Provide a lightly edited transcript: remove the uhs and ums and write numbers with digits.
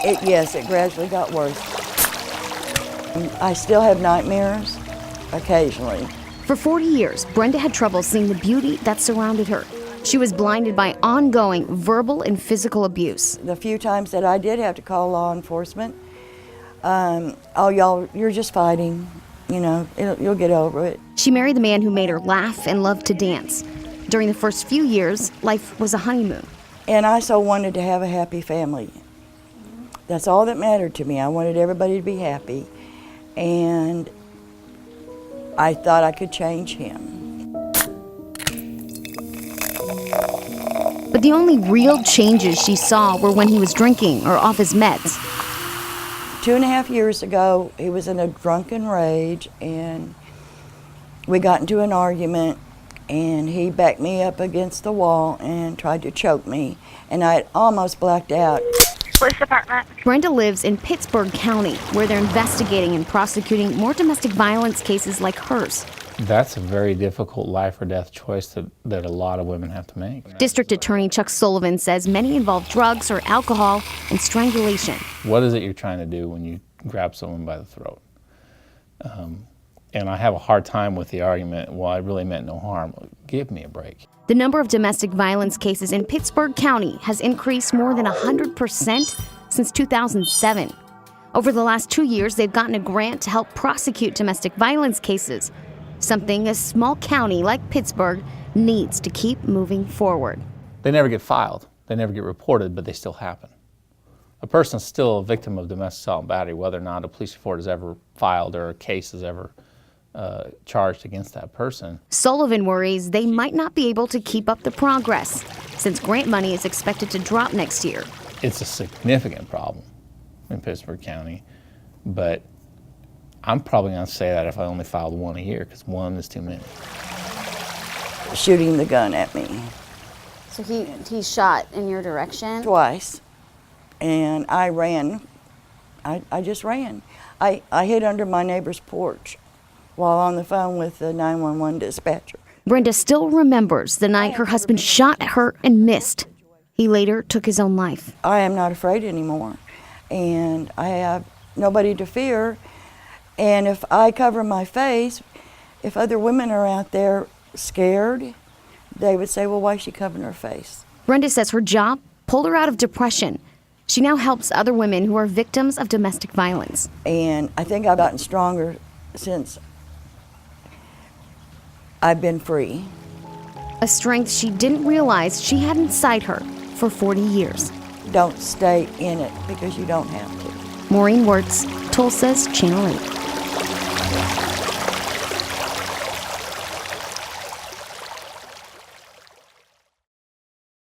Yes, it gradually got worse. I still have nightmares occasionally. For 40 years, Brenda had trouble seeing the beauty that surrounded her. She was blinded by ongoing verbal and physical abuse. The few times that I did have to call law enforcement, oh, y'all, you're just fighting. You know, you'll get over it. She married the man who made her laugh and love to dance. During the first few years, life was a honeymoon. And I so wanted to have a happy family. That's all that mattered to me. I wanted everybody to be happy. And I thought I could change him. But the only real changes she saw were when he was drinking or off his meds. 2.5 years ago, he was in a drunken rage, and we got into an argument, and he backed me up against the wall and tried to choke me, and I had almost blacked out. Police department. Brenda lives in Pittsburgh County, where they're investigating and prosecuting more domestic violence cases like hers. That's a very difficult life or death choice that a lot of women have to make. District Attorney Chuck Sullivan says many involve drugs or alcohol and strangulation. What is it you're trying to do when you grab someone by the throat? And I have a hard time with the argument, well, I really meant no harm. Give me a break. The number of domestic violence cases in Pittsburgh County has increased more than 100% since 2007. Over the last 2 years, they've gotten a grant to help prosecute domestic violence cases, something a small county like Pittsburgh needs to keep moving forward. They never get filed, they never get reported, but they still happen. A person is still a victim of domestic assault and battery, whether or not a police report is ever filed or a case is ever charged against that person. Sullivan worries they might not be able to keep up the progress since grant money is expected to drop next year. It's a significant problem in Pittsburgh County, but I'm probably going to say that if I only filed one a year, because one is too many. Shooting the gun at me. So he shot in your direction? Twice. And I ran. I just ran. I hid under my neighbor's porch while on the phone with the 911 dispatcher. Brenda still remembers the night her husband shot at her and missed. He later took his own life. I am not afraid anymore, and I have nobody to fear. And if I cover my face, if other women are out there scared, they would say, well, why is she covering her face? Brenda says her job pulled her out of depression. She now helps other women who are victims of domestic violence. And I think I've gotten stronger since I've been free. A strength she didn't realize she had inside her for 40 years. Don't stay in it because you don't have to. Maureen Wirtz, Tulsa's Channel 8.